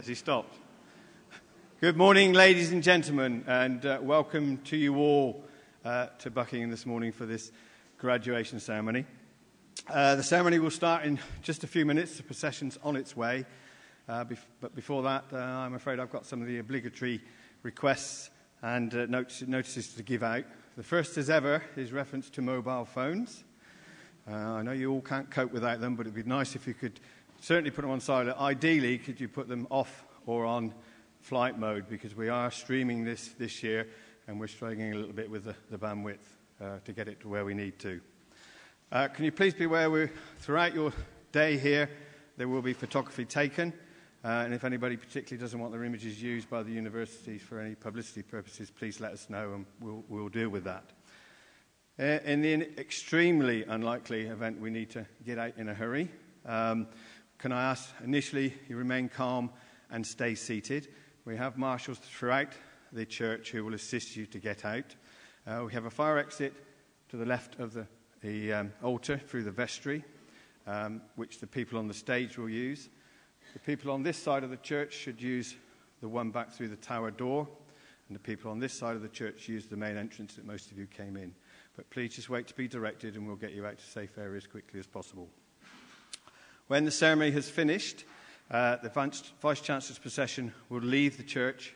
Has he stopped? Good morning, ladies and gentlemen, and welcome to you all to Buckingham this morning for this graduation ceremony. The ceremony will start in just a few minutes. The procession's on its way. But before that, I'm afraid I've got some of the obligatory requests and notices to give out. The first as ever is reference to mobile phones. I know you all can't cope without them, but it'd be nice if you could certainly put them on silent. Ideally, could you put them off or on flight mode, because we are streaming this year and we're struggling a little bit with the bandwidth to get it to where we need to. Can you please be aware throughout your day here there will be photography taken, and if anybody particularly doesn't want their images used by the universities for any publicity purposes, please let us know and we'll deal with that. In the extremely unlikely event we need to get out in a hurry, can I ask initially you remain calm and stay seated. We have marshals throughout the church who will assist you to get out. We have a fire exit to the left of the altar through the vestry, which the people on the stage will use. The people on this side of the church should use the one back through the tower door, and the people on this side of the church use the main entrance that most of you came in. But please just wait to be directed and we'll get you out to safe areas as quickly as possible. When the ceremony has finished, the Vice-Chancellor's procession will leave the church.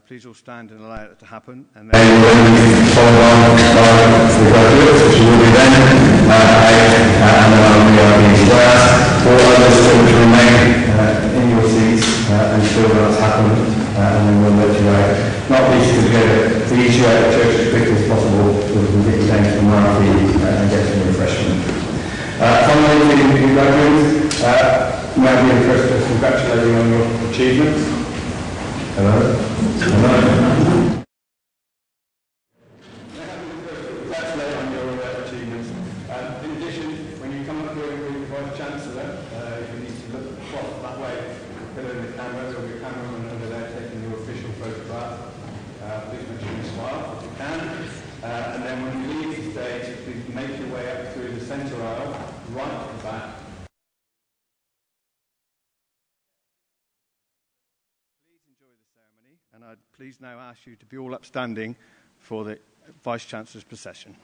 Please all stand and allow it to happen. And then follow on the graduates, which will be then, and then I'll be on the class. All others still to remain in your seats until that's happened, and then we'll let you out. Not least to get you out of the church as quickly as possible so we can get you down to the marquee and get some refreshment. Finally, the graduates, may I be the first to congratulate you on your achievements. Hello. Hello. Congratulate on your achievements. In addition, when you come up here and meet the Vice-Chancellor, you need to look across that way, put in the camera, there'll be a cameraman over there taking your official photograph. Please make sure you smile if you can. And then when you leave the stage, please make your way up through the centre aisle, right at the back. Please enjoy the ceremony, and I'd please now ask you to be all upstanding for the Vice-Chancellor's procession.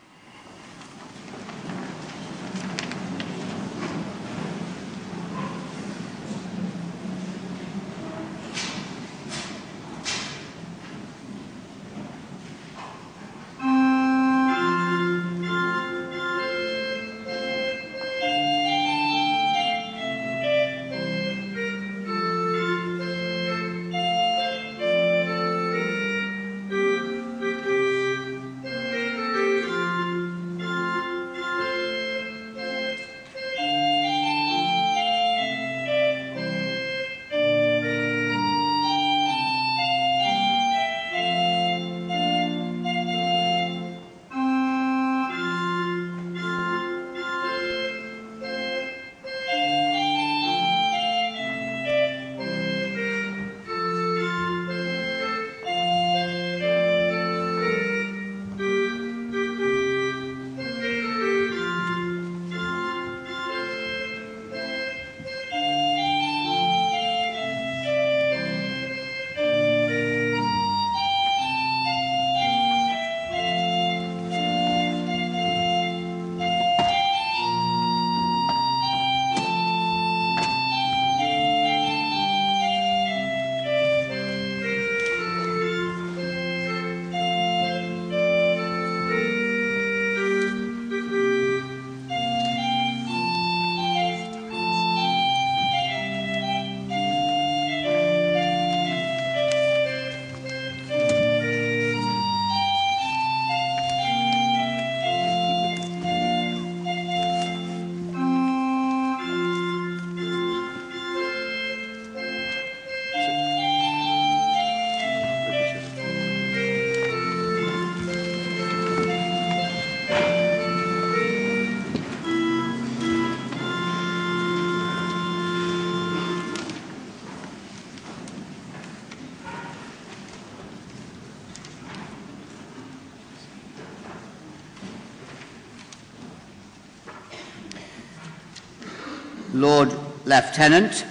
Lord Lieutenant,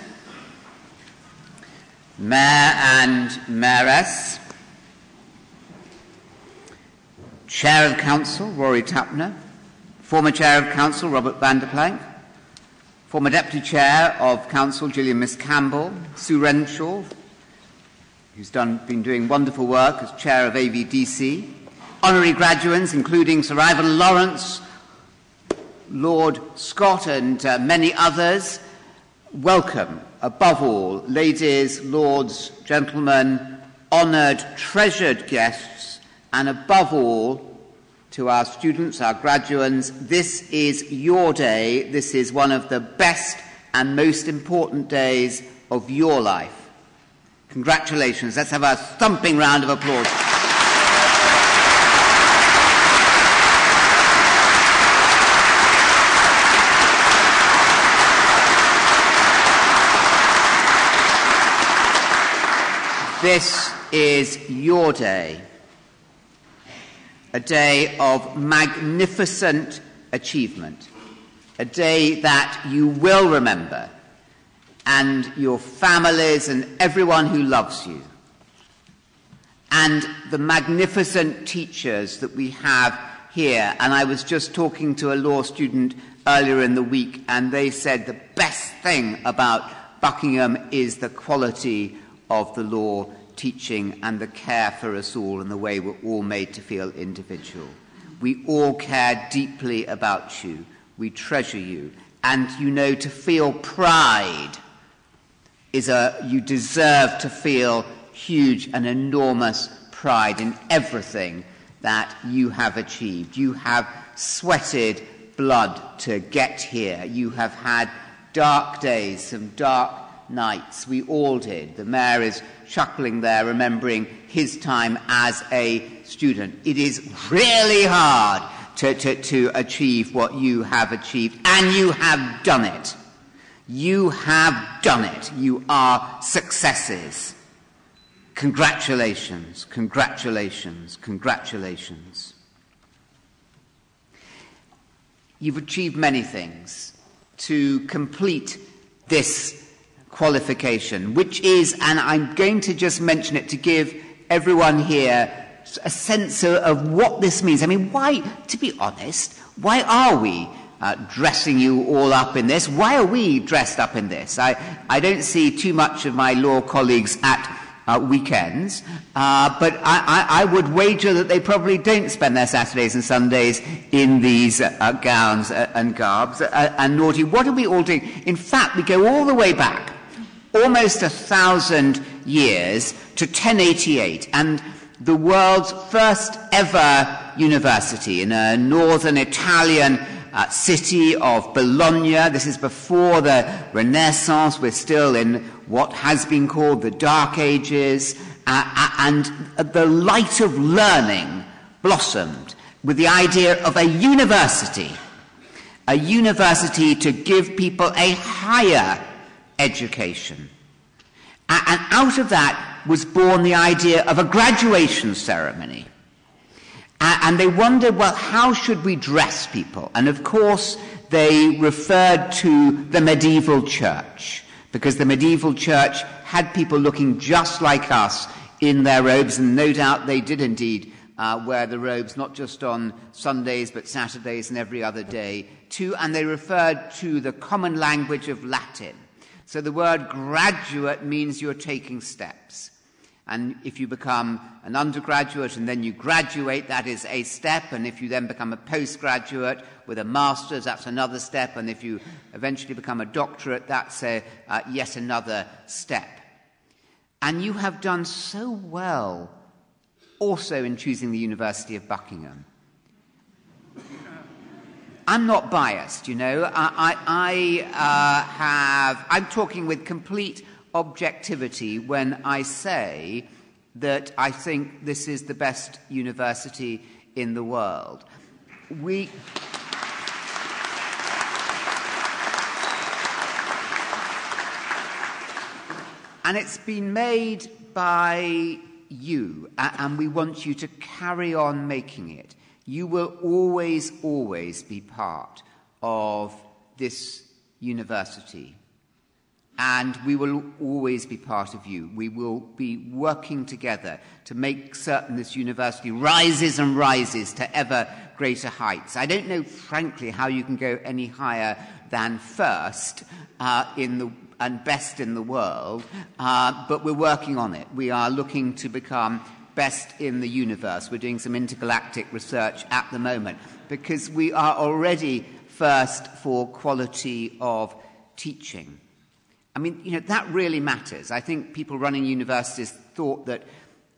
Mayor and Mayoress, Chair of Council, Rory Tapner, former Chair of Council, Robert van der Planck, former Deputy Chair of Council, Gillian Miss Campbell, Sue Renshaw, who's been doing wonderful work as Chair of AVDC, honorary graduates, including Sir Ivan Lawrence, Lord Scott, and many others. Welcome, above all, ladies, lords, gentlemen, honoured, treasured guests, and above all, to our students, our graduates. This is your day. This is one of the best and most important days of your life. Congratulations. Let's have a thumping round of applause. This is your day. A day of magnificent achievement, a day that you will remember, and your families and everyone who loves you, and the magnificent teachers that we have here. And I was just talking to a law student earlier in the week, and they said the best thing about Buckingham is the quality of the law teaching and the care for us all and the way we're all made to feel individual. We all care deeply about you. We treasure you. And you know, to feel pride you deserve to feel huge and enormous pride in everything that you have achieved. You have sweated blood to get here. You have had dark days, some dark nights. We all did. The mayor is chuckling there, remembering his time as a student. It is really hard to achieve what you have achieved, and you have done it. You have done it. You are successes. Congratulations, congratulations, congratulations. You've achieved many things to complete this qualification, which is, and I'm going to just mention it to give everyone here a sense of what this means. I mean, why, to be honest, why are we dressing you all up in this? Why are we dressed up in this? I don't see too much of my law colleagues at weekends, but I would wager that they probably don't spend their Saturdays and Sundays in these gowns and garbs and naughty. What are we all doing? In fact, we go all the way back, almost 1,000 years, to 1088, and the world's first ever university in a northern Italian city of Bologna. This is before the Renaissance. We're still in what has been called the Dark Ages, and the light of learning blossomed with the idea of a university to give people a higher education. And out of that was born the idea of a graduation ceremony. And they wondered, well, how should we dress people? And of course, they referred to the medieval church, because the medieval church had people looking just like us in their robes, and no doubt they did indeed wear the robes, not just on Sundays, but Saturdays and every other day too. And they referred to the common language of Latin. So the word graduate means you're taking steps. And if you become an undergraduate and then you graduate, that is a step. And if you then become a postgraduate with a master's, that's another step. And if you eventually become a doctorate, that's yet another step. And you have done so well also in choosing the University of Buckingham. I'm not biased, you know. I'm talking with complete objectivity when I say that I think this is the best university in the world. And it's been made by you, and we want you to carry on making it. You will always, always be part of this university. and we will always be part of you. We will be working together to make certain this university rises and rises to ever greater heights. I don't know, frankly, how you can go any higher than first and best in the world, but we're working on it. We are looking to become best in the universe. We're doing some intergalactic research at the moment because we are already first for quality of teaching. I mean, that really matters. I think people running universities thought that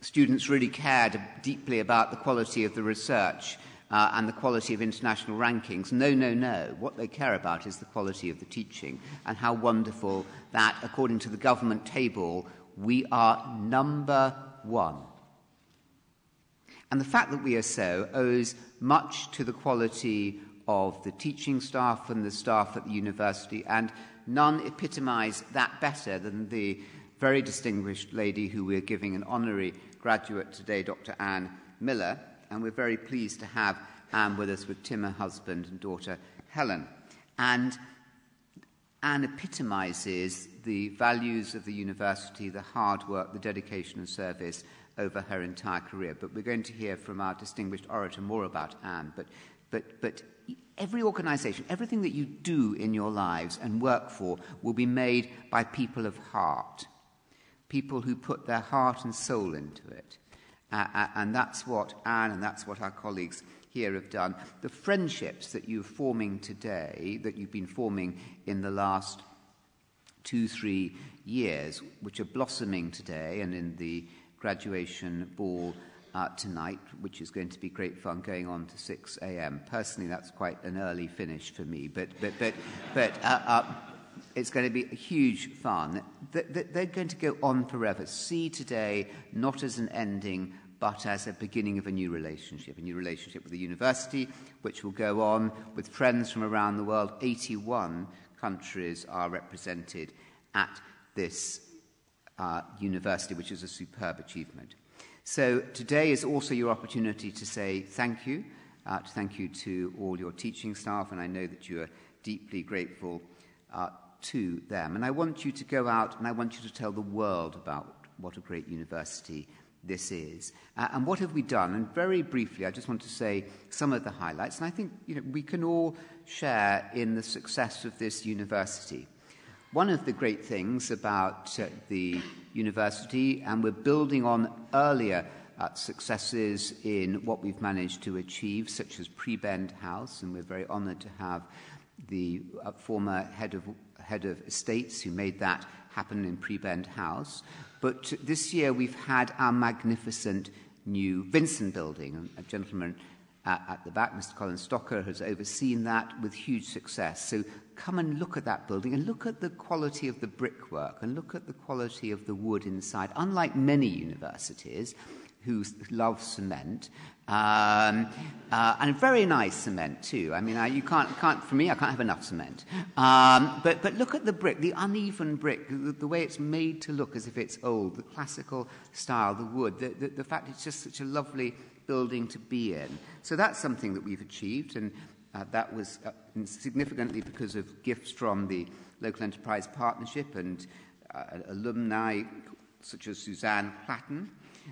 students really cared deeply about the quality of the research and the quality of international rankings. No. What they care about is the quality of the teaching, and how wonderful that, according to the government table, we are number one. And the fact that we are so owes much to the quality of the teaching staff and the staff at the university, and none epitomise that better than the very distinguished lady who we're giving an honorary graduate today, Dr. Anne Miller, and we're very pleased to have Anne with us with Tim, her husband, and daughter Helen. And Anne epitomises the values of the university, the hard work, the dedication and service over her entire career. But we're going to hear from our distinguished orator more about Anne. But every organisation, everything that you do in your lives and work for will be made by people of heart, people who put their heart and soul into it. And that's what Anne and that's what our colleagues here have done. The friendships that you're forming today, that you've been forming in the last 2-3 years, which are blossoming today and in the graduation ball tonight, which is going to be great fun, going on to 6 a.m. Personally, that's quite an early finish for me, but it's going to be huge fun. They're going to go on forever. See today not as an ending, but as a beginning of a new relationship with the university, which will go on with friends from around the world. 81 countries are represented at this university, which is a superb achievement. So today is also your opportunity to say thank you, to all your teaching staff, and I know that you are deeply grateful to them. And I want you to go out and I want you to tell the world about what a great university this is. And what have we done? And very briefly, I just want to say some of the highlights. And I think we can all share in the success of this university. One of the great things about the university, and we're building on earlier successes in what we've managed to achieve, such as Prebend House, and we're very honoured to have the former head of estates who made that happen in Prebend House. But this year we've had our magnificent new Vincent building. A gentleman at the back, Mr. Colin Stocker, has overseen that with huge success. So come and look at that building and look at the quality of the brickwork and look at the quality of the wood inside. Unlike many universities who love cement, and very nice cement too. I mean, for me, I can't have enough cement. But look at the brick, the uneven brick, the way it's made to look as if it's old, the classical style, the wood, the fact it's just such a lovely building to be in. So that's something that we've achieved, and that was significantly because of gifts from the Local Enterprise Partnership and alumni such as Suzanne Platten.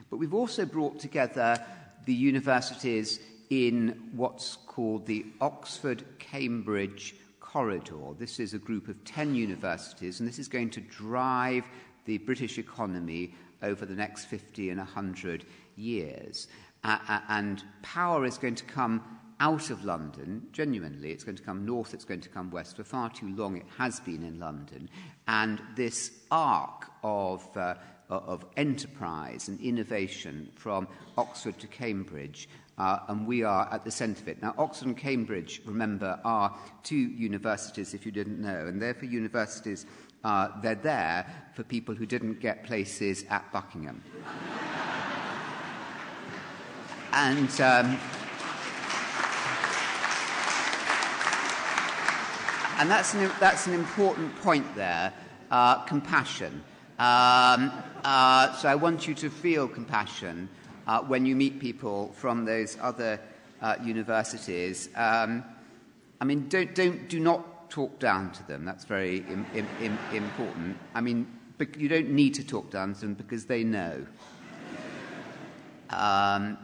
But we've also brought together the universities in what's called the Oxford-Cambridge Corridor. This is a group of 10 universities, and this is going to drive the British economy over the next 50 and 100 years. And power is going to come out of London, genuinely. It's going to come north, it's going to come west. For far too long it has been in London. And this arc of enterprise and innovation from Oxford to Cambridge, and we are at the centre of it. Now, Oxford and Cambridge, remember, are two universities, if you didn't know, and they're for universities, they're there for people who didn't get places at Buckingham. And that's an important point there, compassion. So I want you to feel compassion when you meet people from those other universities. I mean, do not talk down to them. That's very important. I mean, you don't need to talk down to them because they know.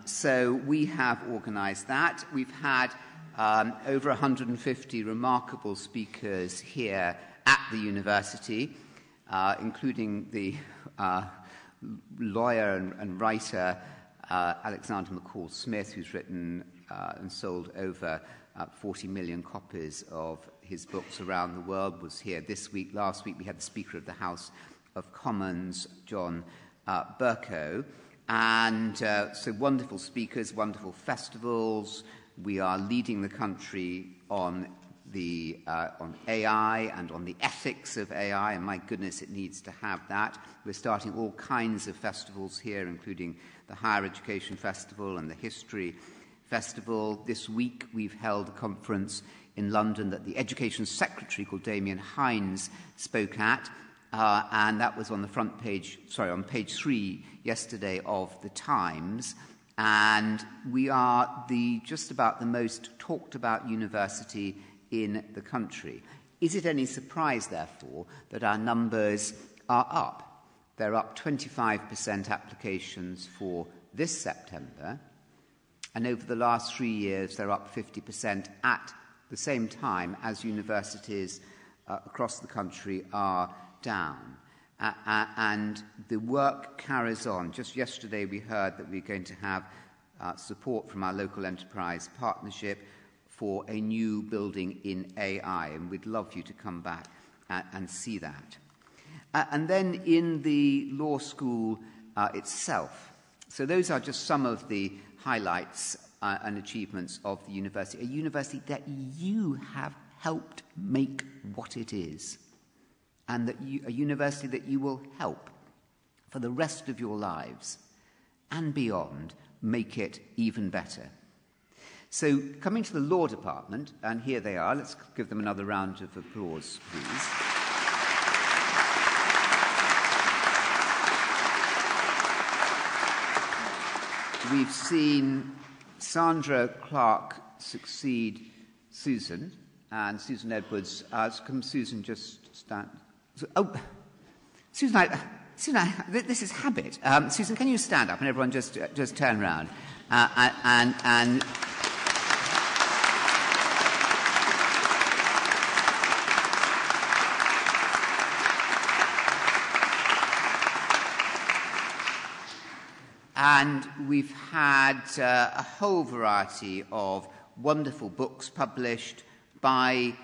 So we have organised that. We've had over 150 remarkable speakers here at the university, including the lawyer and writer Alexander McCall Smith, who's written and sold over 40 million copies of his books around the world, was here this week. Last week we had the Speaker of the House of Commons, John Bercow. And so wonderful speakers, wonderful festivals. We are leading the country on AI and on the ethics of AI, and my goodness, it needs to have that. We're starting all kinds of festivals here, including the Higher Education Festival and the History Festival. This week we've held a conference in London that the Education Secretary, called Damien Hines, spoke at, and that was on the front page, on page 3 yesterday of the Times. And we are just about the most talked about university in the country. Is it any surprise, therefore, that our numbers are up? They're up 25% applications for this September, and over the last 3 years they're up 50% at the same time as universities across the country are down. And the work carries on. Just yesterday we heard that we're going to have support from our local enterprise partnership for a new building in AI, and we'd love you to come back and see that. And then in the law school itself. So those are just some of the highlights and achievements of the university, a university that you have helped make what it is, and a university that you will help for the rest of your lives and beyond make it even better. So coming to the law department, and here they are. Let's give them another round of applause, please. We've seen Sandra Clark succeed Susan, and Susan Edwards. Can Susan just stand? Oh, Susan, this is habit. Susan, can you stand up and everyone just turn round? And And we've had a whole variety of wonderful books published by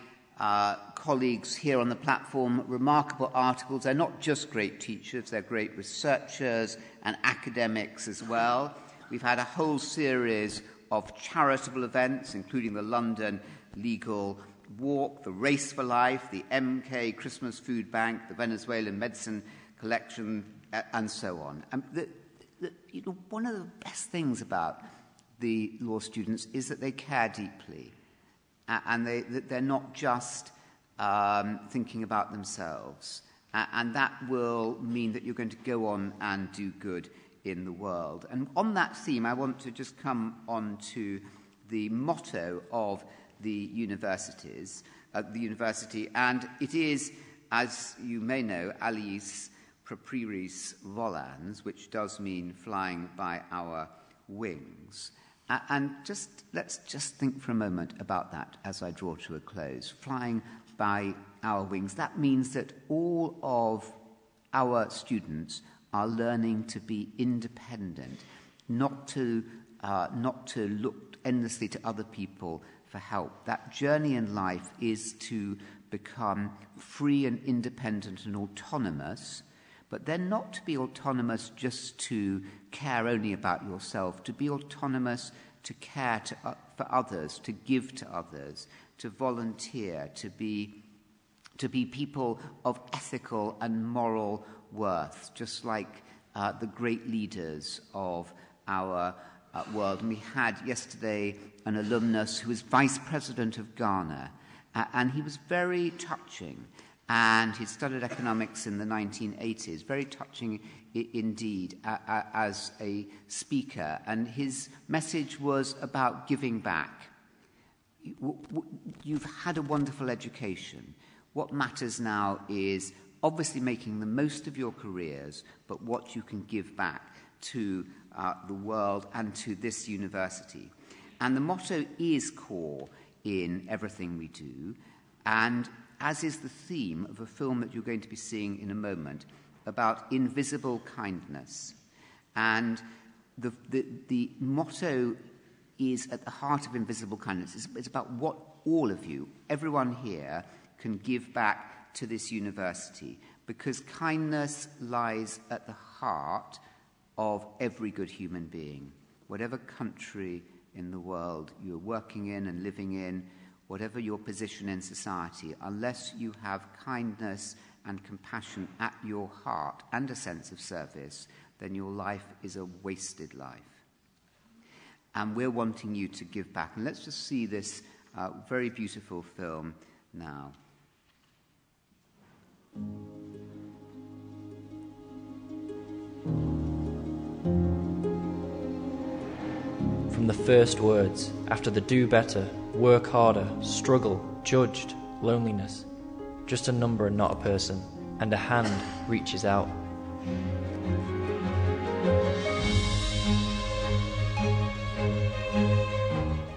colleagues here on the platform, remarkable articles. They're not just great teachers, they're great researchers and academics as well. We've had a whole series of charitable events, including the London Legal Walk, the Race for Life, the MK Christmas Food Bank, the Venezuelan Medicine Collection, and so on. One of the best things about the law students is that they care deeply, and they're not just thinking about themselves. And that will mean that you're going to go on and do good in the world. And on that theme, I want to just come on to the motto of the university, and it is, as you may know, Aliis Propriis Volans, which does mean flying by our wings. And let's just think for a moment about that as I draw to a close. Flying by our wings. That means that all of our students are learning to be independent, not to look endlessly to other people for help. That journey in life is to become free and independent and autonomous, but then not to be autonomous just to care only about yourself, to be autonomous to care for others, to give to others, to volunteer, to be people of ethical and moral worth, just like the great leaders of our world. And we had yesterday an alumnus who was Vice President of Ghana, and he was very touching. And he studied economics in the 1980s, very touching indeed as a speaker. And his message was about giving back. you've had a wonderful education. What matters now is obviously making the most of your careers, but what you can give back to the world and to this university. And the motto is core in everything we do, and as is the theme of a film that you're going to be seeing in a moment about invisible kindness. And the motto is at the heart of invisible kindness. It's about what all of you, everyone here, can give back to this university, because kindness lies at the heart of every good human being, whatever country in the world you're working in and living in, whatever your position in society. Unless you have kindness and compassion at your heart and a sense of service, then your life is a wasted life. And we're wanting you to give back. And let's just see this very beautiful film now. From the first words, after the do better, work harder, struggle, judged, loneliness, just a number and not a person, and a hand reaches out.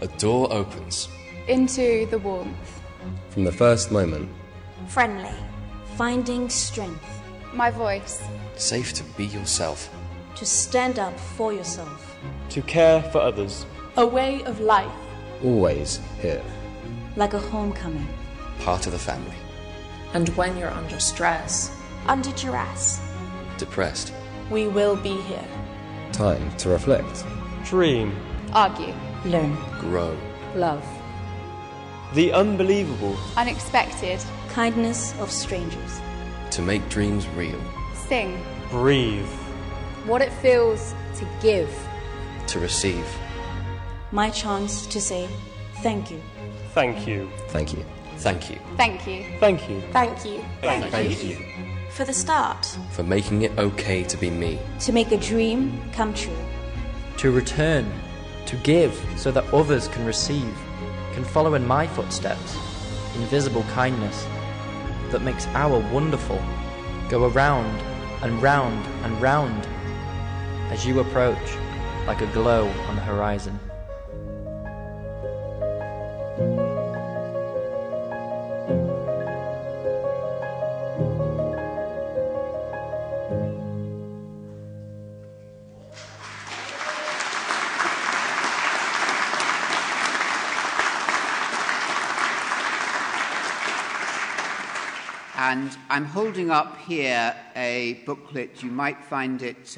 A door opens. Into the warmth. From the first moment. Friendly. Finding strength. My voice. Safe to be yourself. To stand up for yourself. To care for others. A way of life. Always here. Like a homecoming. Part of the family. And when you're under stress. Under duress. Depressed. We will be here. Time to reflect. Dream. Argue. Learn. Grow. Love. The unbelievable. Unexpected. Kindness of strangers. To make dreams real. Sing. Breathe. What it feels to give. To receive. My chance to say thank you. Thank you. Thank you. Thank you. Thank you. Thank you. Thank you. Thank you. For the start. For making it okay to be me. To make a dream come true. To return, to give, so that others can receive, can follow in my footsteps. Invisible kindness that makes our wonderful go around and round and round as you approach, like a glow on the horizon. And I'm holding up here a booklet. You might find it,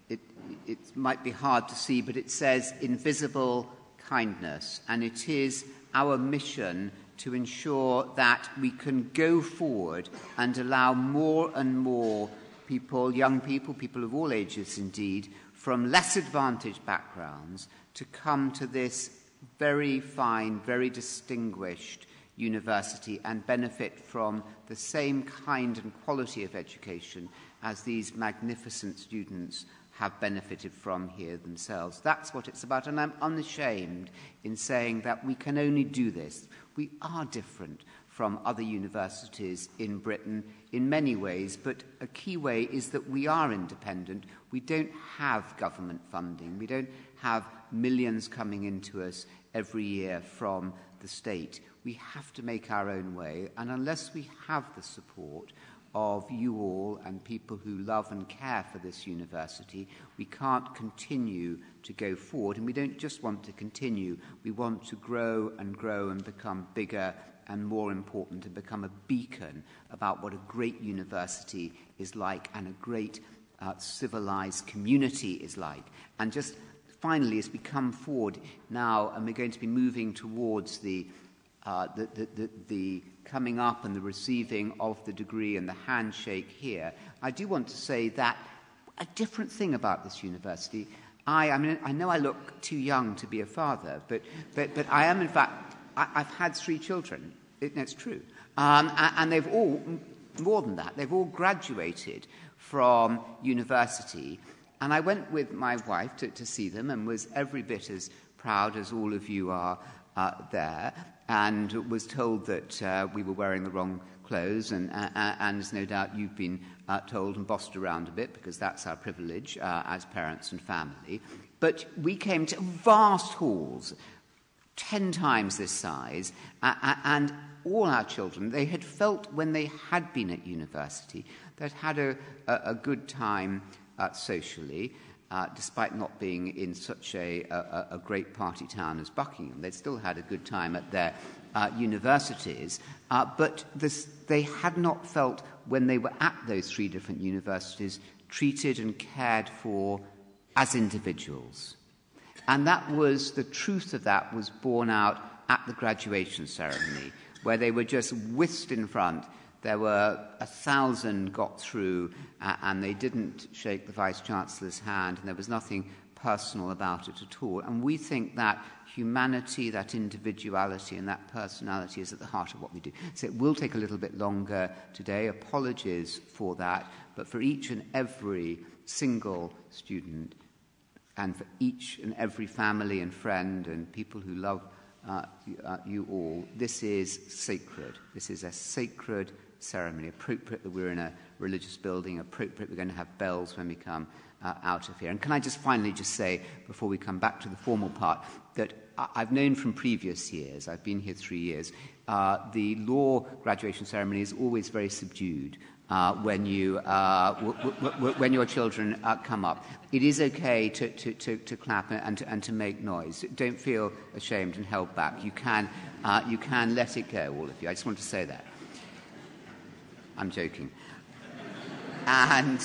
it might be hard to see, but it says Invisible Kindness. And it is our mission to ensure that we can go forward and allow more and more people, young people, people of all ages indeed, from less advantaged backgrounds to come to this very fine, very distinguished university and benefit from the same kind and quality of education as these magnificent students have benefited from here themselves. That's what it's about, and I'm unashamed in saying that we can only do this. We are different from other universities in Britain in many ways, but a key way is that we are independent. We don't have government funding. We don't have millions coming into us every year from the state. We have to make our own way, and unless we have the support of you all and people who love and care for this university, we can't continue to go forward. And we don't just want to continue, we want to grow and become bigger and more important, and become a beacon about what a great university is like and a great civilized community is like. And just finally, as we come forward now, and we're going to be moving towards the coming up and the receiving of the degree and the handshake here, I do want to say that a different thing about this university, I mean, I know I look too young to be a father, but I am, in fact, I've had 3 children. It's true. And they've all, more than that, they've all graduated from university. And I went with my wife to see them and was every bit as proud as all of you are there, and was told that we were wearing the wrong clothes, and as no doubt you've been told and bossed around a bit, because that's our privilege as parents and family. But we came to vast halls, 10 times this size, and all our children, they had felt when they had been at university, they'd had a good time socially, despite not being in such a great party town as Buckingham. They'd still had a good time at their universities, but they had not felt, when they were at those 3 different universities, treated and cared for as individuals. And that was, the truth of that was borne out at the graduation ceremony, where they were just whisked in front. There were 1,000 got through, and they didn't shake the Vice-Chancellor's hand, and there was nothing personal about it at all. And we think that humanity, that individuality, and that personality is at the heart of what we do. So it will take a little bit longer today. Apologies for that. But for each and every single student, and for each and every family and friend and people who love you all, this is sacred. This is a sacred ceremony. Appropriate that we're in a religious building. Appropriate we're going to have bells when we come out of here. And can I just finally just say, before we come back to the formal part, that I've known from previous years, I've been here 3 years, the law graduation ceremony is always very subdued when your children come up. It is okay to clap and to make noise. Don't feel ashamed and held back. You can let it go, all of you. I just want to say that. I'm joking. And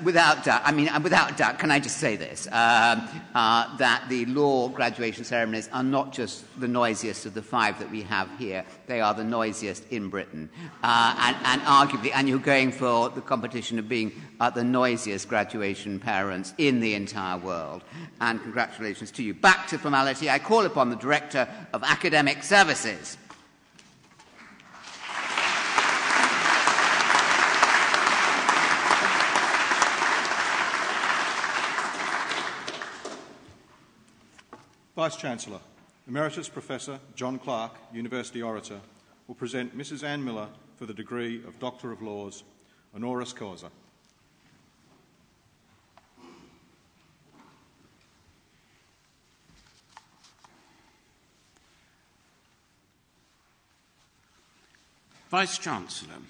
without doubt, can I just say this, that the law graduation ceremonies are not just the noisiest of the 5 that we have here, they are the noisiest in Britain. And arguably, and you're going for the competition of being the noisiest graduation parents in the entire world. And congratulations to you. Back to formality, I call upon the Director of Academic Services. Vice-Chancellor, Emeritus Professor John Clark, University Orator, will present Mrs. Anne Miller for the degree of Doctor of Laws, honoris causa. Vice-Chancellor,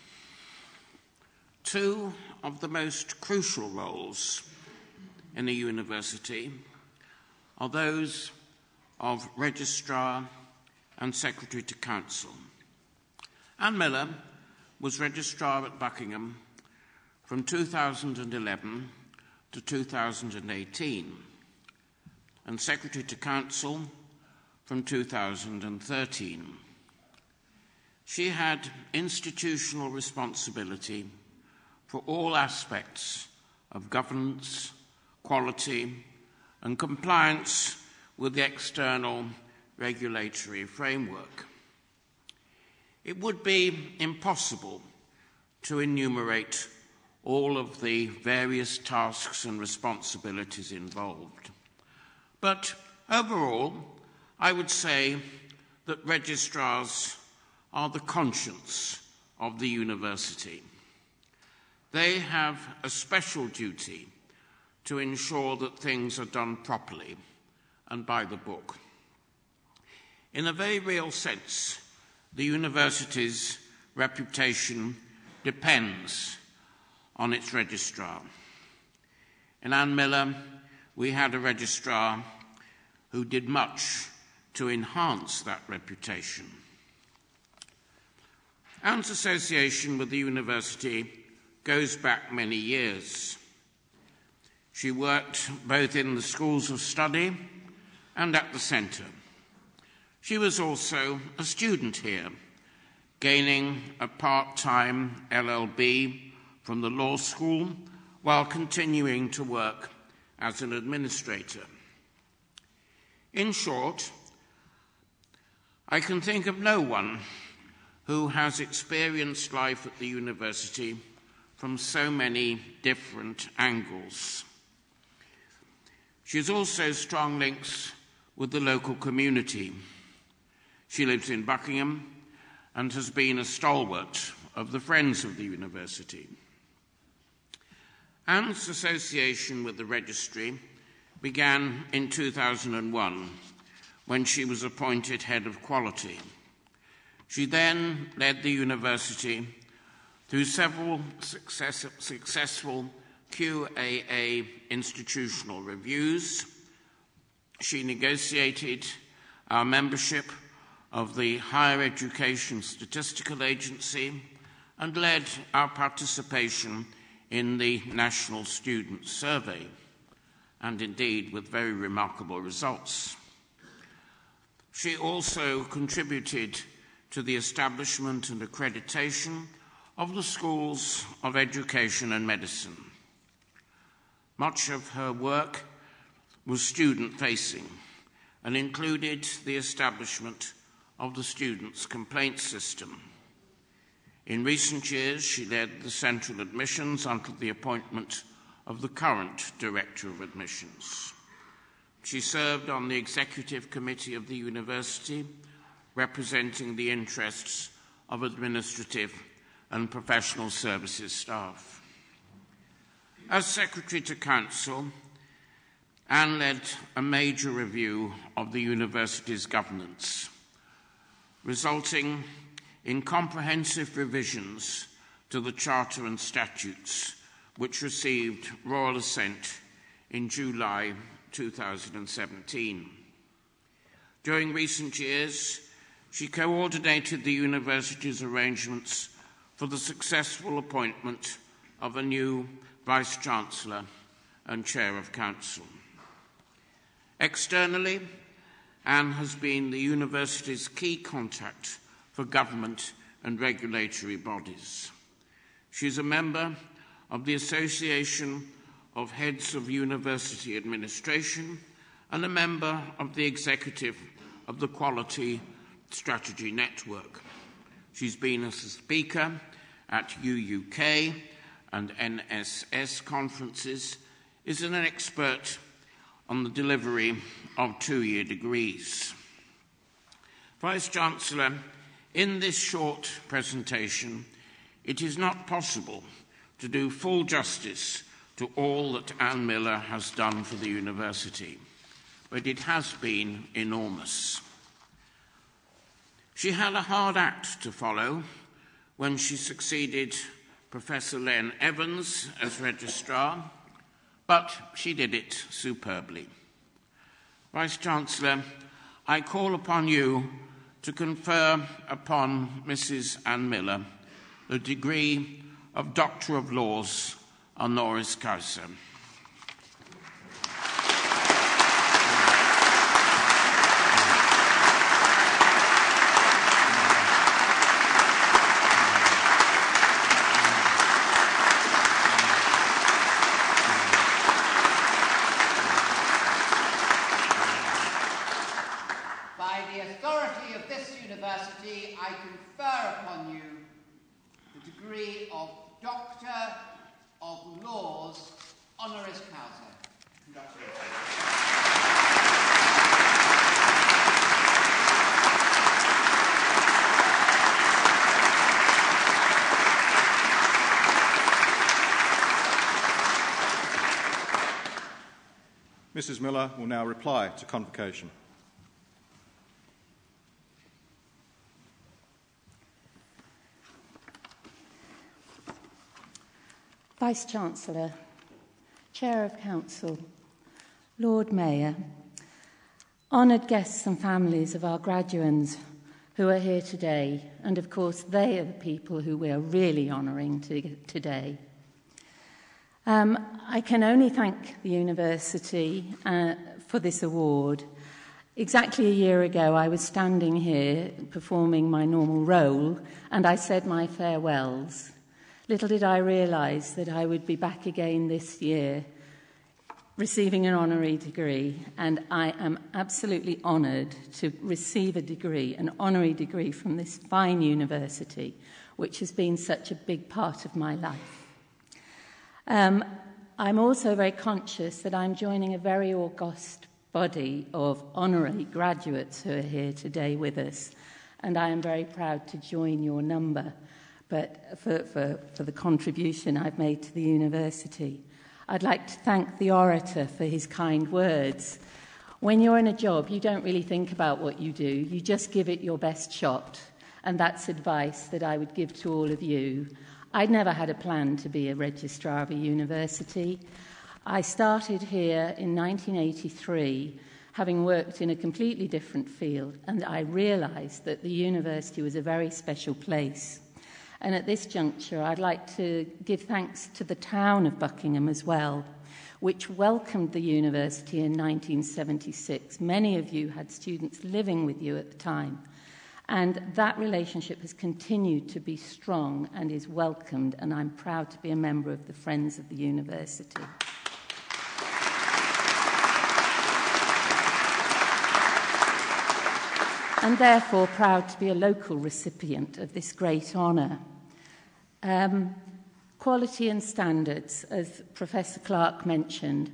2 of the most crucial roles in a university are those of Registrar and Secretary to Council. Anne Miller was Registrar at Buckingham from 2011 to 2018 and Secretary to Council from 2013. She had institutional responsibility for all aspects of governance, quality, and compliance with the external regulatory framework. It would be impossible to enumerate all of the various tasks and responsibilities involved. But overall, I would say that registrars are the conscience of the university. They have a special duty to ensure that things are done properly and by the book. In a very real sense, the university's reputation depends on its registrar. In Anne Miller, we had a registrar who did much to enhance that reputation. Anne's association with the university goes back many years. She worked both in the schools of study and at the centre. She was also a student here, gaining a part-time LLB from the law school while continuing to work as an administrator. In short, I can think of no one who has experienced life at the university from so many different angles. She has also strong links with the local community. She lives in Buckingham and has been a stalwart of the Friends of the University. Anne's association with the registry began in 2001 when she was appointed head of quality. She then led the university through several successful QAA institutional reviews. She negotiated our membership of the Higher Education Statistical Agency and led our participation in the National Student Survey, and indeed with very remarkable results. She also contributed to the establishment and accreditation of the schools of education and medicine. Much of her work was student-facing and included the establishment of the Students' Complaint System. In recent years, she led the Central Admissions until the appointment of the current Director of Admissions. She served on the Executive Committee of the University, representing the interests of administrative and professional services staff. As Secretary to Council, Anne led a major review of the university's governance, resulting in comprehensive revisions to the Charter and Statutes, which received royal assent in July 2017. During recent years, she coordinated the university's arrangements for the successful appointment of a new Vice-Chancellor and Chair of Council. Externally, Anne has been the university's key contact for government and regulatory bodies. She is a member of the Association of Heads of University Administration and a member of the executive of the Quality Strategy Network. She's been a speaker at UUK and NSS conferences, is an expert on the delivery of two-year degrees. Vice-Chancellor, in this short presentation, it is not possible to do full justice to all that Anne Miller has done for the university, but it has been enormous. She had a hard act to follow when she succeeded Professor Len Evans as Registrar, but she did it superbly. Vice-Chancellor, I call upon you to confer upon Mrs. Anne Miller the degree of Doctor of Laws, honoris causa. By the authority of this university, I confer upon you the degree of Doctor of Laws, honoris causa. Congratulations. Mrs. Miller will now reply to convocation. Vice-Chancellor, Chair of Council, Lord Mayor, honoured guests and families of our graduands who are here today, and of course they are the people who we are really honouring today. I can only thank the university for this award. Exactly a year ago I was standing here performing my normal role and I said my farewells. Little did I realise that I would be back again this year receiving an honorary degree, and I am absolutely honoured to receive a degree, an honorary degree from this fine university, which has been such a big part of my life. I'm also very conscious that I'm joining a very august body of honorary graduates who are here today with us, and I am very proud to join your number, but for the contribution I've made to the university. I'd like to thank the orator for his kind words. When you're in a job, you don't really think about what you do. You just give it your best shot, and that's advice that I would give to all of you. I'd never had a plan to be a registrar of a university. I started here in 1983, having worked in a completely different field, and I realised that the university was a very special place. And at this juncture, I'd like to give thanks to the town of Buckingham as well, which welcomed the university in 1976. Many of you had students living with you at the time. And that relationship has continued to be strong and is welcomed, and I'm proud to be a member of the Friends of the University. And therefore proud to be a local recipient of this great honour. Quality and standards, as Professor Clark mentioned.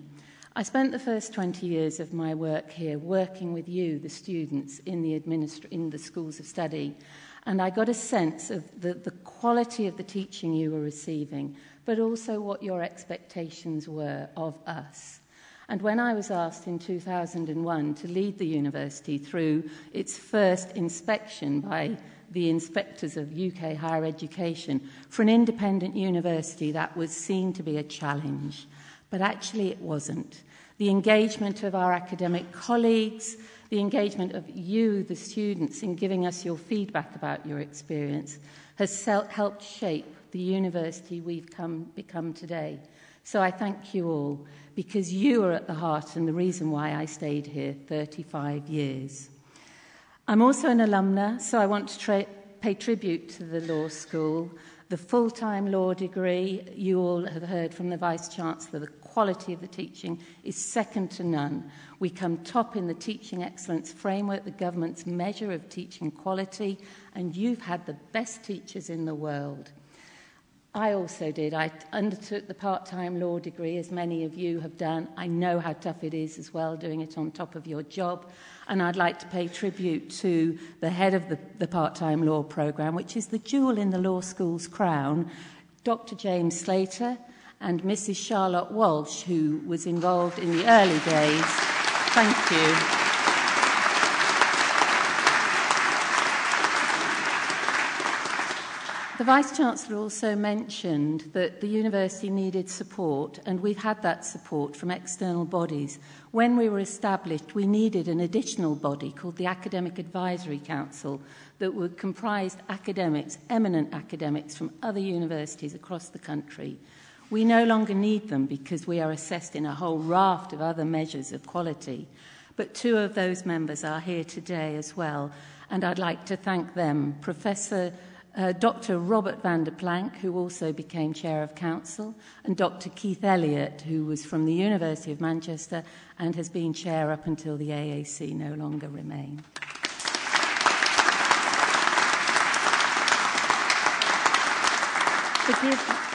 I spent the first 20 years of my work here working with you, the students, in the schools of study, and I got a sense of the quality of the teaching you were receiving, but also what your expectations were of us. And when I was asked in 2001 to lead the university through its first inspection by the inspectors of UK higher education for an independent university, that was seen to be a challenge. But actually it wasn't. The engagement of our academic colleagues, the engagement of you, the students, in giving us your feedback about your experience has helped shape the university we've become today. So I thank you all, because you are at the heart and the reason why I stayed here 35 years. I'm also an alumna, so I want to pay tribute to the law school. The full-time law degree, you all have heard from the Vice-Chancellor, the quality of the teaching is second to none. We come top in the Teaching Excellence Framework, the government's measure of teaching quality, and you've had the best teachers in the world. I also did. I undertook the part-time law degree, as many of you have done. I know how tough it is as well, doing it on top of your job. And I'd like to pay tribute to the head of the part-time law programme, which is the jewel in the law school's crown, Dr. James Slater, and Mrs. Charlotte Walsh, who was involved in the early days. Thank you. The Vice-Chancellor also mentioned that the university needed support, and we've had that support from external bodies. When we were established, we needed an additional body called the Academic Advisory Council that would comprise academics, eminent academics from other universities across the country. We no longer need them because we are assessed in a whole raft of other measures of quality. But two of those members are here today as well, and I'd like to thank them. Dr. Robert van der Planck, who also became Chair of Council, and Dr. Keith Elliott, who was from the University of Manchester and has been Chair up until the AAC no longer remain.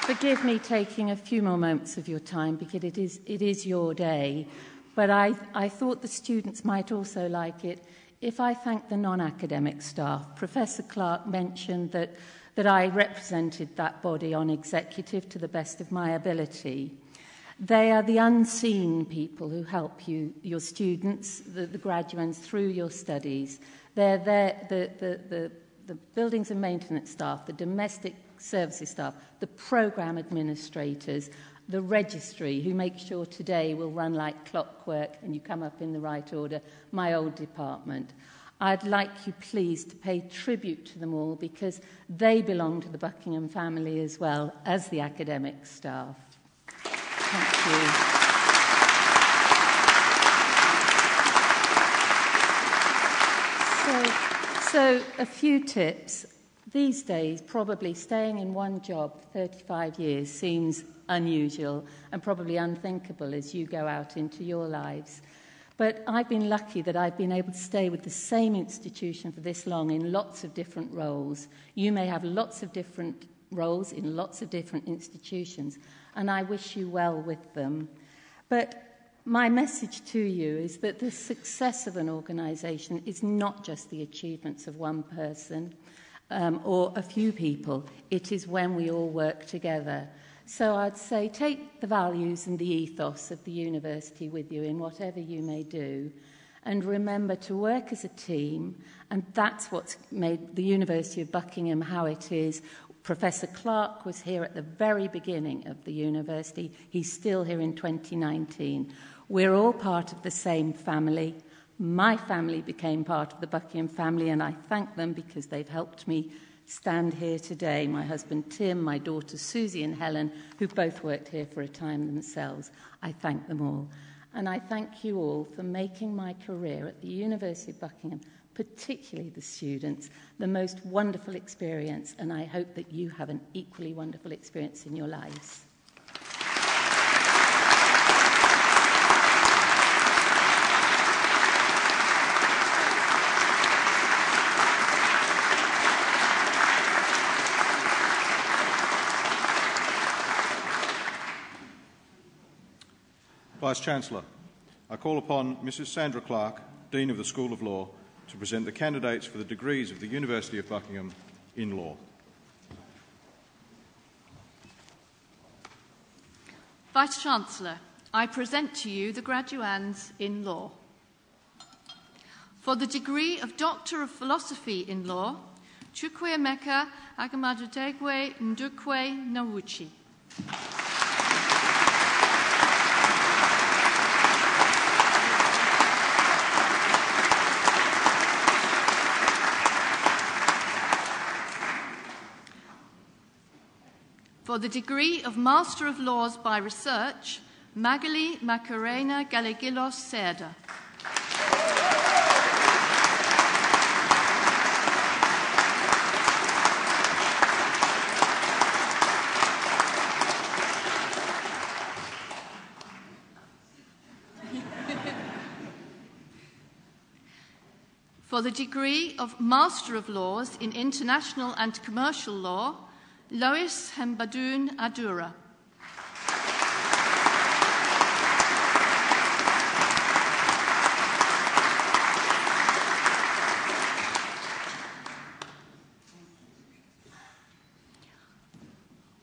Forgive me taking a few more moments of your time, because it is your day, but I thought the students might also like it if I thank the non-academic staff. Professor Clark mentioned that I represented that body on executive to the best of my ability. They are the unseen people who help you, your students, the graduates, through your studies. They're there, the buildings and maintenance staff, the domestic services staff, the programme administrators, the registry, who make sure today will run like clockwork and you come up in the right order, my old department. I'd like you, please, to pay tribute to them all, because they belong to the Buckingham family as well as the academic staff. Thank you. So a few tips. These days, probably staying in one job 35 years seems unusual and probably unthinkable as you go out into your lives. But I've been lucky that I've been able to stay with the same institution for this long in lots of different roles. You may have lots of different roles in lots of different institutions, and I wish you well with them. But My message to you is that the success of an organisation is not just the achievements of one person or a few people. It is when we all work together. So I'd say take the values and the ethos of the university with you in whatever you may do, and remember to work as a team, and that's what's made the University of Buckingham how it is. Professor Clark was here at the very beginning of the university. He's still here in 2019. We're all part of the same family. My family became part of the Buckingham family, and I thank them because they've helped me stand here today. My husband Tim, my daughters Susie and Helen, who both worked here for a time themselves. I thank them all. And I thank you all for making my career at the University of Buckingham, particularly the students, the most wonderful experience, and I hope that you have an equally wonderful experience in your lives. Vice-Chancellor, I call upon Mrs. Sandra Clark, Dean of the School of Law, to present the candidates for the degrees of the University of Buckingham in law. Vice-Chancellor, I present to you the graduands in law. For the degree of Doctor of Philosophy in Law, Chukwe Emeka Agamadutegwe Ndukwe Nawuchi. For the degree of Master of Laws by Research, Magali Macarena Galegilos Cerda. For the degree of Master of Laws in International and Commercial Law, Lois Hembadoon Adura.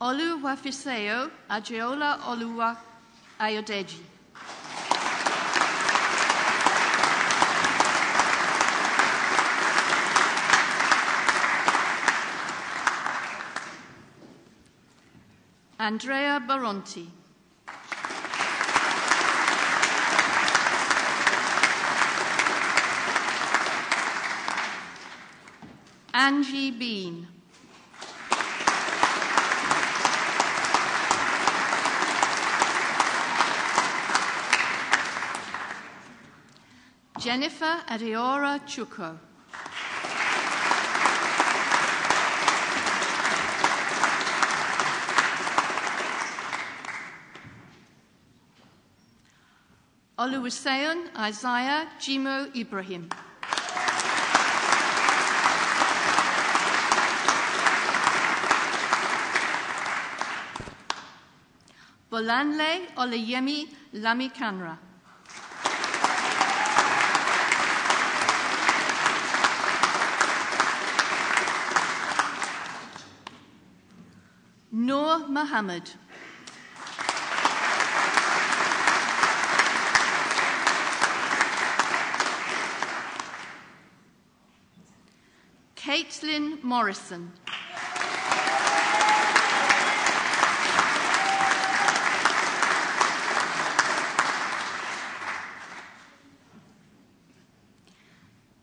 Oluwafiseo Ajeola Oluwa Ayodeji. Andrea Baronti. Angie Bean. Jennifer Adeora Chuko. Oluwaseun Isaiah Jimo Ibrahim. Bolanle Oleyemi Lamikanra. Noor Muhammad. Caitlin Morrison.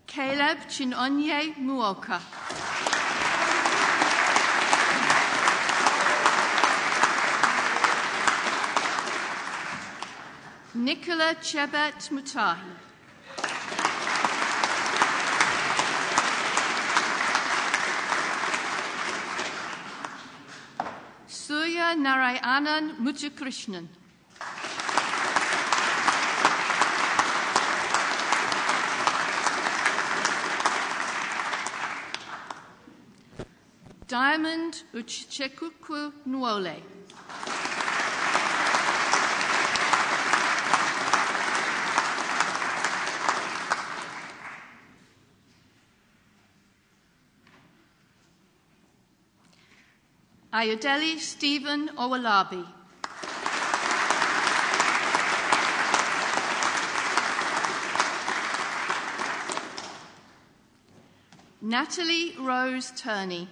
Caleb Chinonye Muoka. Nicola Chebet Mutahi. Surya Narayanan Muthukrishnan. Diamond Uchechukwu Nwole. Ayodele Stephen Owolabi. Natalie Rose Turney.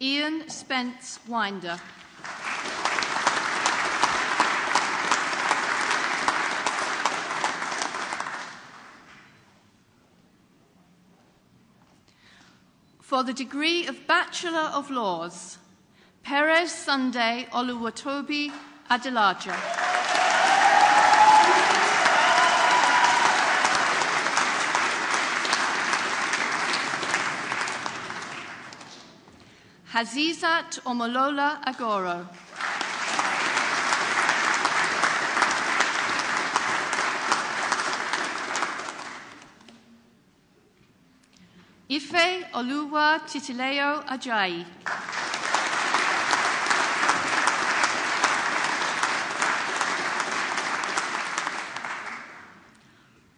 Ian Spence Winder. For the degree of Bachelor of Laws, Perez Sunday Oluwatobi Adelaja. Hazizat Omolola Agoro. Ife Oluwa Titileo Ajayi.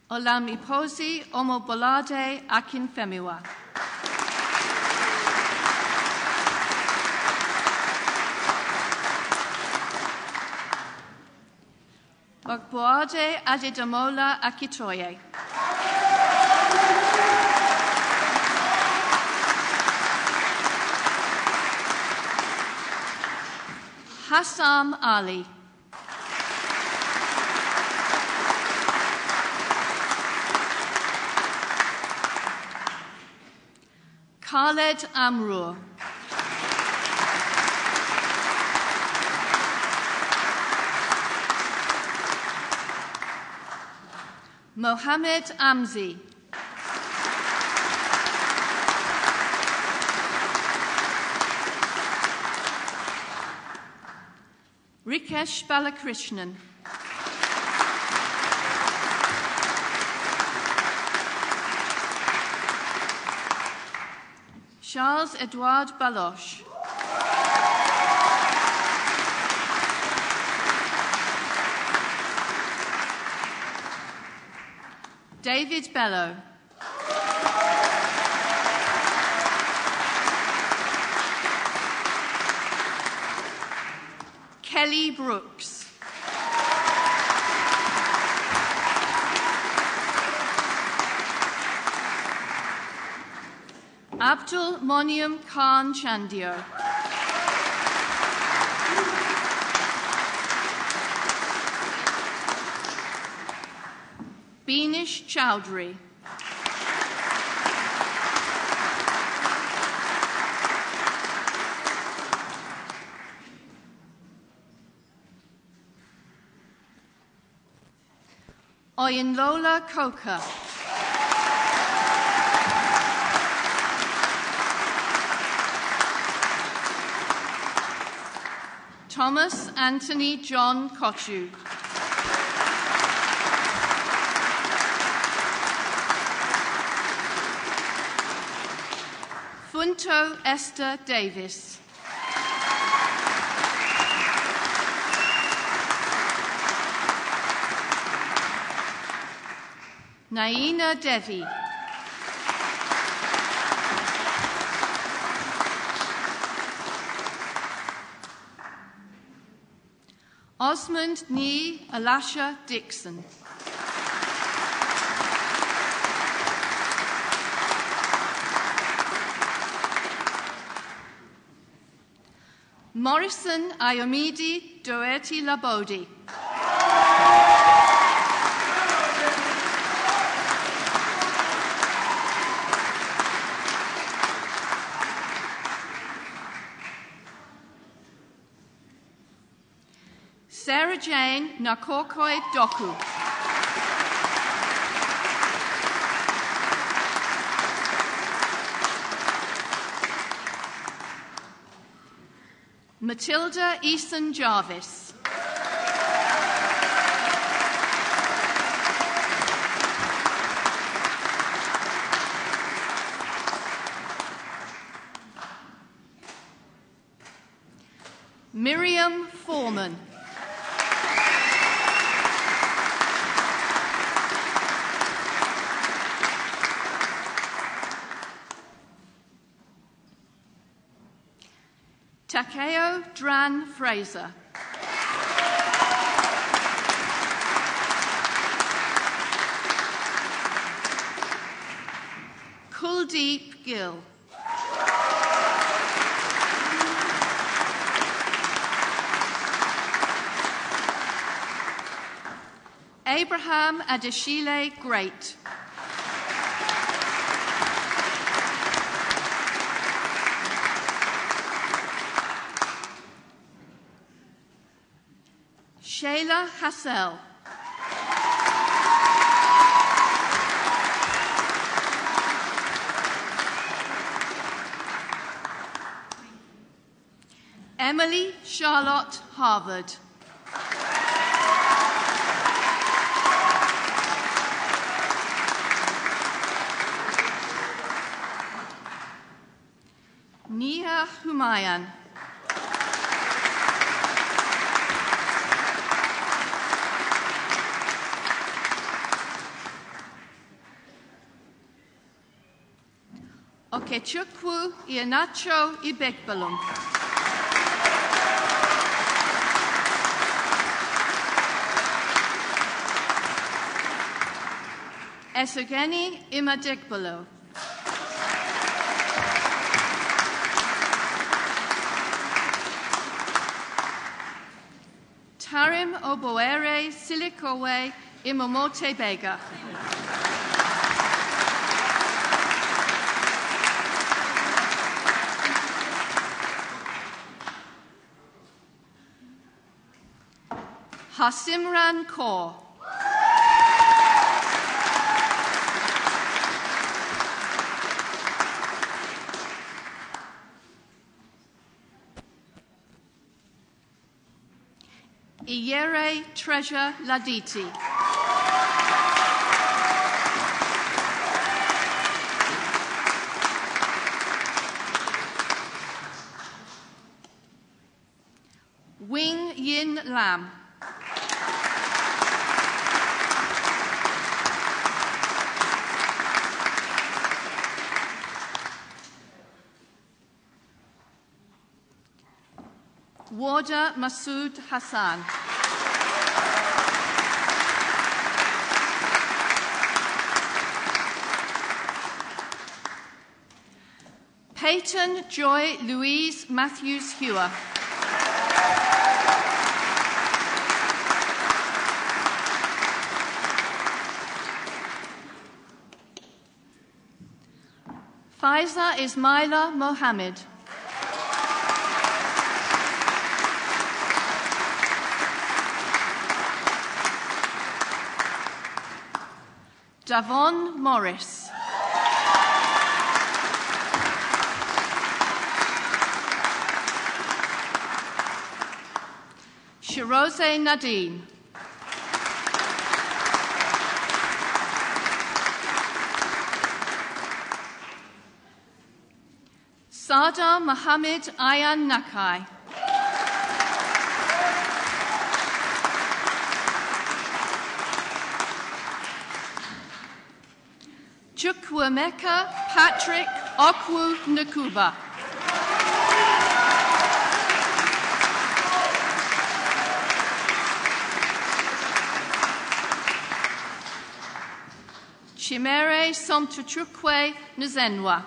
Olamiposi Omobolade Akinfemiwa. Ogboade Adedamola Akitoye. Hassam Ali. Khaled Amrur. Mohammed Amzi. Rikesh Balakrishnan. Charles Edouard Baloche. David Bellow. Kelly Brooks. Abdul Monium Khan Chandio. Beanish Chowdhury. Oyinlola Coker. Thomas Anthony John Kochu. Funto Esther Davis. Naina Devi. Osmond Ni Alasha Dixon. Morrison Ayomidi Doherty Labodi. Sarah Jane Nakorkoi Doku. Matilda Eason Jarvis. Miriam Foreman. Takeo Dran Fraser. Kuldeep Gill. Abraham Adeshile Great. Shayla Hassel. Emily Charlotte Harvard. Nia Humayan. Okechukwu Ianacho Ibekbalum. Esogeni Imadekbalo. Tarim Oboere Silikowe Imomote Bega. Hasimran Kaur. Iyere Treasure Laditi. Wing Yin Lam. Warda Masood Hassan. Peyton Joy Louise Matthews Hewer. Faiza Ismaila Mohammed. Davon Morris. Shirose Nadine. Sada Mohammed Ayan Nakai. Chukwemeka Patrick Okwu Nakuba. Chimere Somtuchukwe Nzenwa.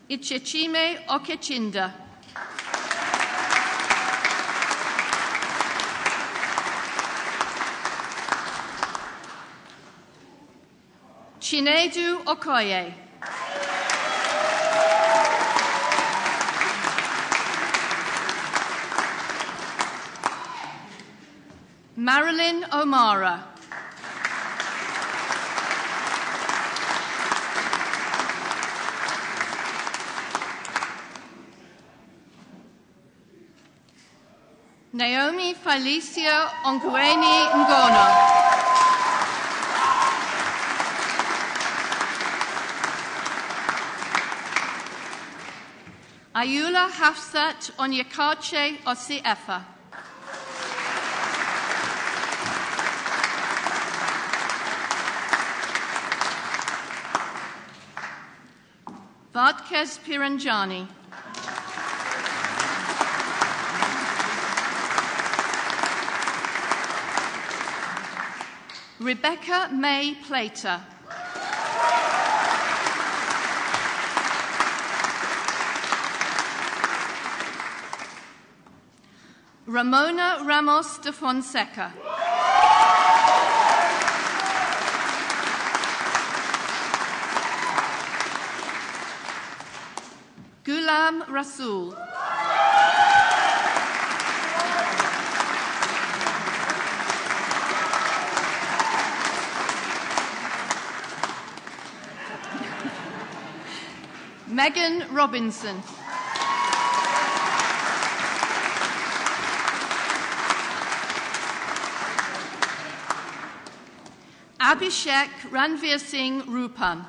Ichechime Okechinda. Chinedu Okoye. Marilyn O'Mara. Naomi Felicia Ongueni Ngono. Ayula Hafsat Onyekache Osi Efa. Vadkes Piranjani. Rebecca May Plater. Ramona Ramos de Fonseca. Gulam Rasool. Megan Robinson. Abhishek Ranveer Singh Rupan.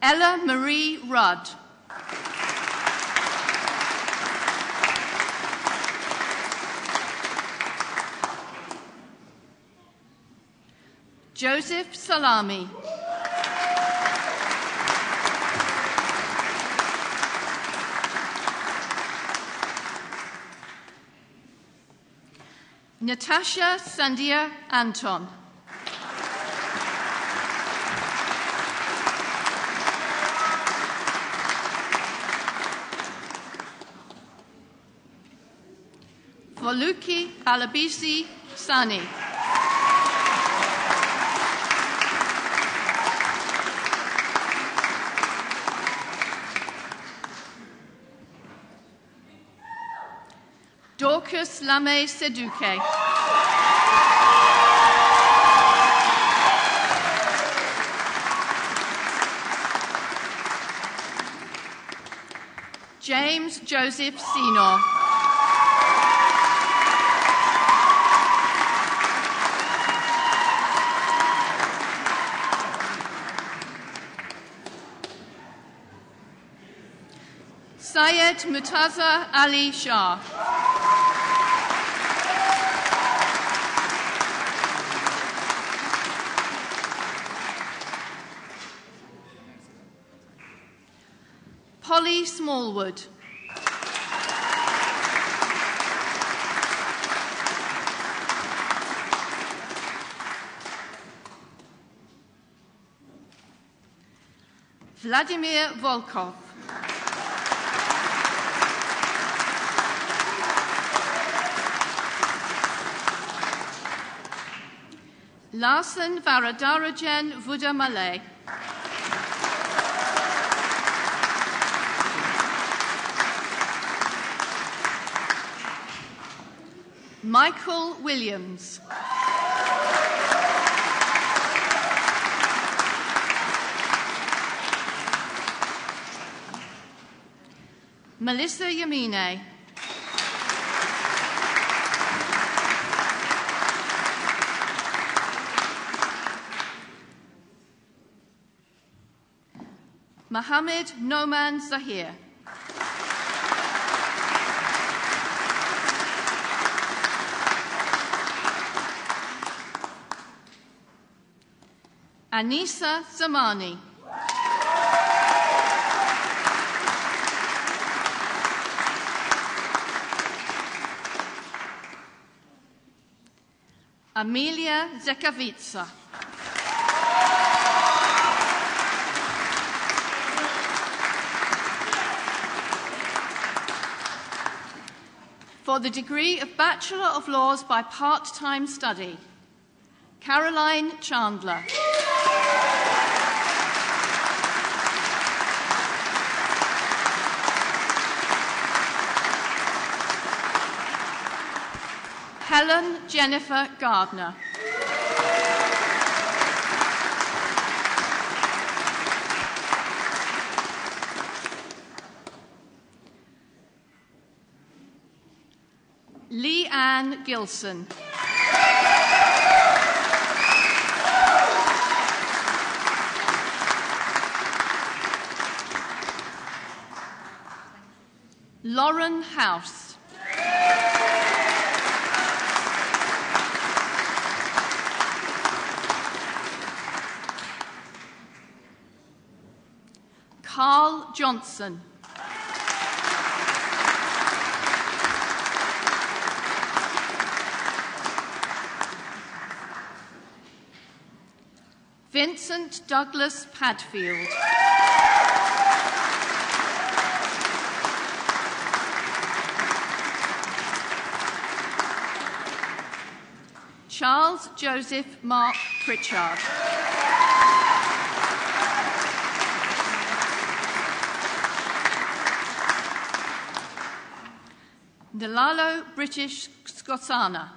Ella Marie Rudd. Joseph Salami. Natasha Sandia Anton. Voluki Alabisi Sani. Dorcas Lame Seduke. James Joseph Senor. Syed Murtaza Ali Shah. Polly Smallwood. Vladimir Volkov. Larsen Varadarajan Vudamalay. Michael Williams. Melissa Yamine. Mohammed Noman Zahir. Anisa Zamani. Amelia Zekavica. For the degree of Bachelor of Laws by Part-Time Study, Caroline Chandler. Helen Jennifer Gardner. Lee Ann Gilson. Lauren House. Carl Johnson. Vincent Douglas Padfield. Charles Joseph Mark Pritchard. Nalalo British Scotsana.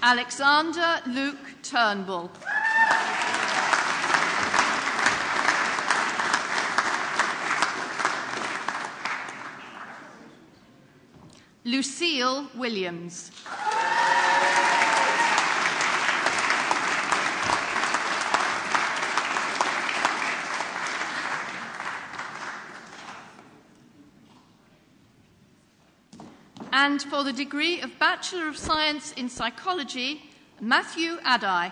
Alexander Luke Turnbull. Lucille Williams. And for the degree of Bachelor of Science in Psychology, Matthew Adai.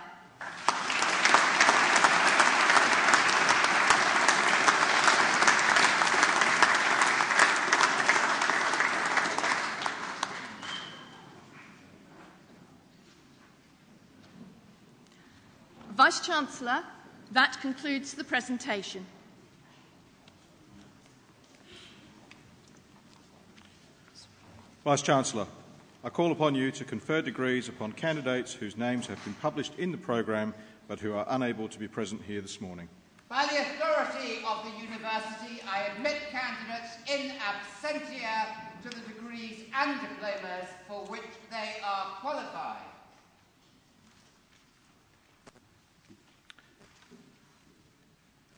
Vice-Chancellor, that concludes the presentation. Vice-Chancellor, I call upon you to confer degrees upon candidates whose names have been published in the programme but who are unable to be present here this morning. By the authority of the University, I admit candidates in absentia to the degrees and diplomas for which they are qualified.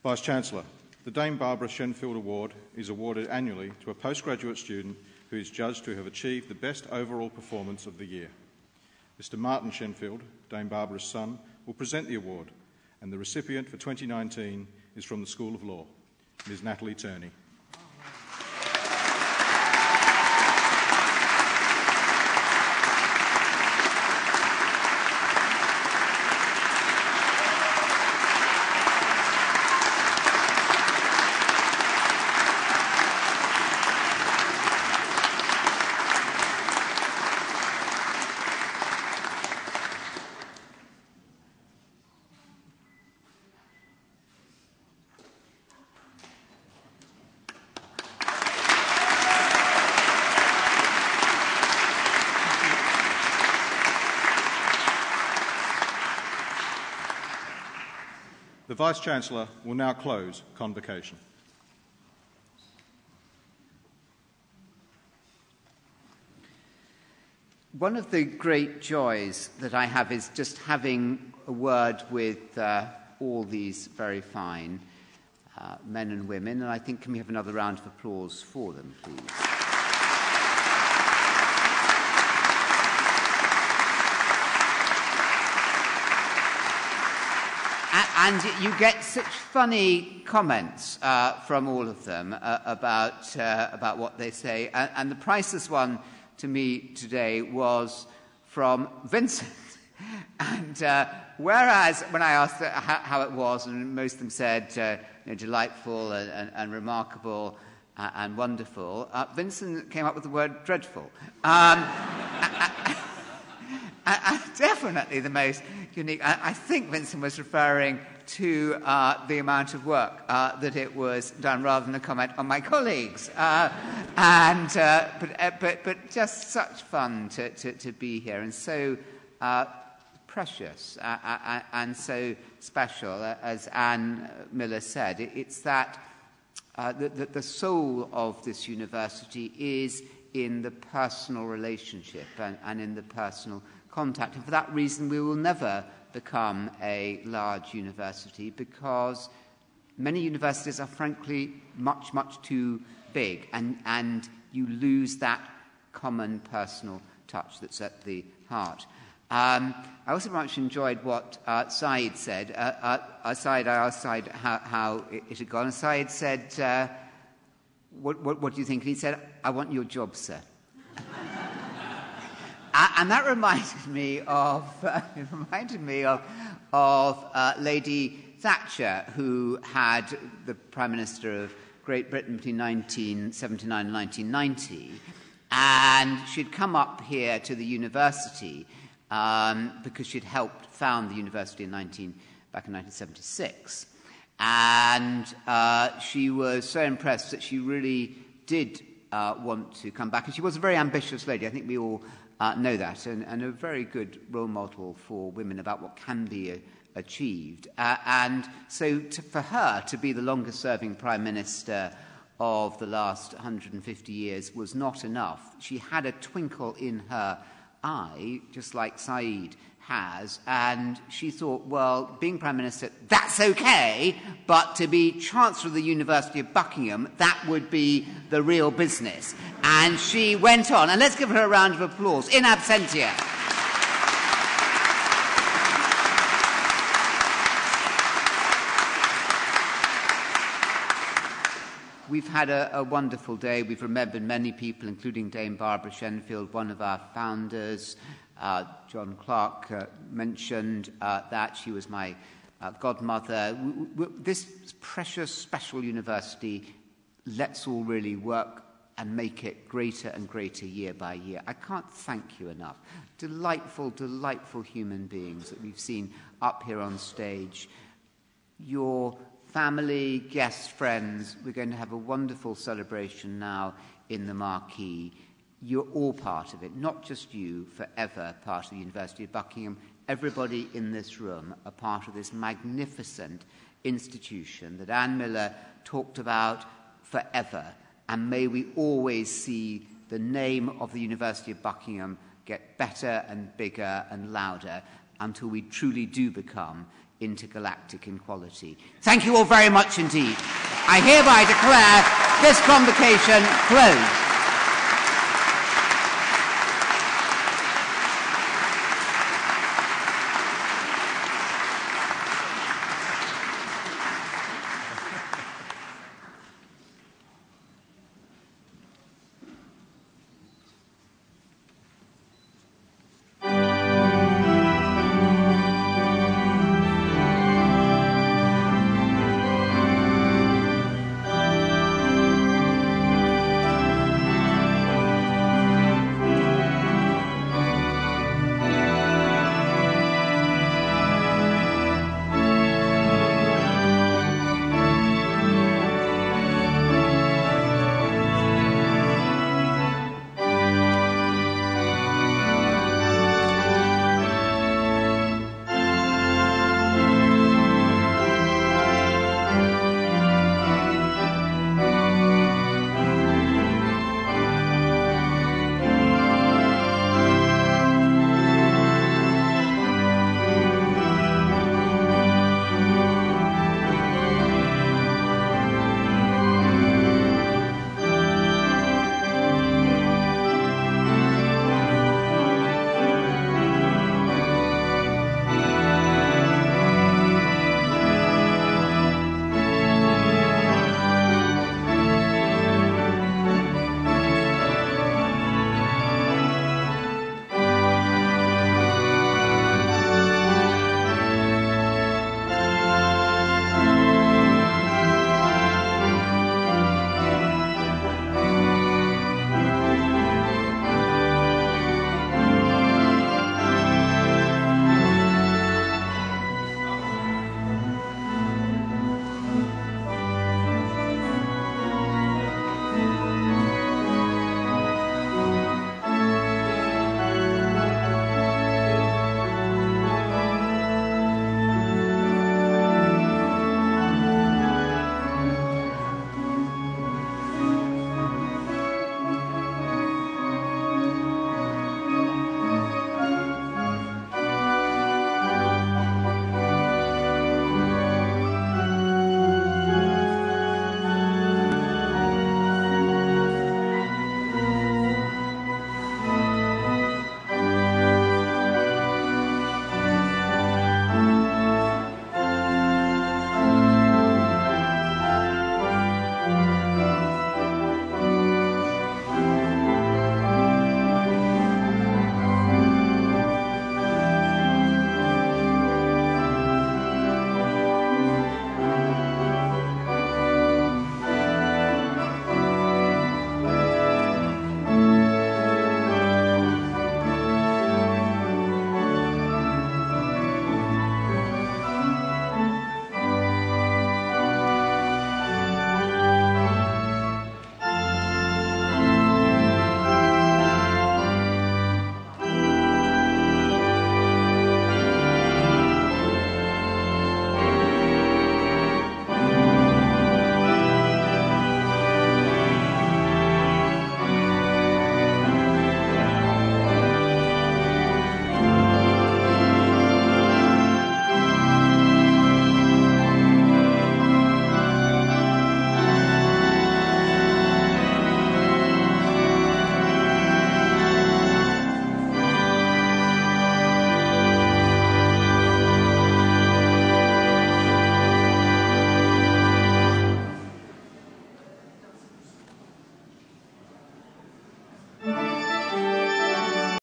Vice-Chancellor, the Dame Barbara Shenfield Award is awarded annually to a postgraduate student who is judged to have achieved the best overall performance of the year. Mr. Martin Shenfield, Dame Barbara's son, will present the award, and the recipient for 2019 is from the School of Law, Ms. Natalie Turney. The Vice-Chancellor will now close convocation. One of the great joys that I have is just having a word with all these very fine men and women, and I think can we have another round of applause for them, please? And you get such funny comments from all of them about what they say. And the priceless one to me today was from Vincent. And whereas when I asked how it was, and most of them said delightful and remarkable and wonderful, Vincent came up with the word dreadful. Definitely the most unique. I think Vincent was referring to the amount of work that it was done, rather than a comment on my colleagues. But just such fun to be here, and so precious and so special, as Anne Miller said. It's that the soul of this university is in the personal relationship and in the personal contact. And for that reason, we will never become a large university, because many universities are frankly much, much too big, and you lose that common personal touch that's at the heart. I also very much enjoyed what Said said. I asked Said how it had gone, and Said said, what do you think? And he said, I want your job, sir. And that reminded me of Lady Thatcher, who had the Prime Minister of Great Britain between 1979 and 1990, and she'd come up here to the university because she'd helped found the university back in 1976. And she was so impressed that she really did want to come back. And she was a very ambitious lady. I think we all know that, and a very good role model for women about what can be achieved. And so for her to be the longest-serving Prime Minister of the last 150 years was not enough. She had a twinkle in her eye, just like Saeed has, and she thought, well, being Prime Minister, that's okay, but to be Chancellor of the University of Buckingham, that would be the real business. And she went on, and let's give her a round of applause, in absentia. We've had a wonderful day. We've remembered many people, including Dame Barbara Shenfield, one of our founders. John Clark mentioned that she was my godmother. This precious, special university lets all really work and make it greater and greater year by year. I can't thank you enough. Delightful, delightful human beings that we've seen up here on stage. Your family, guests, friends, we're going to have a wonderful celebration now in the marquee. You're all part of it, not just you, forever part of the University of Buckingham. Everybody in this room are part of this magnificent institution that Anne Miller talked about forever. And may we always see the name of the University of Buckingham get better and bigger and louder until we truly do become intergalactic in quality. Thank you all very much indeed. I hereby declare this convocation closed.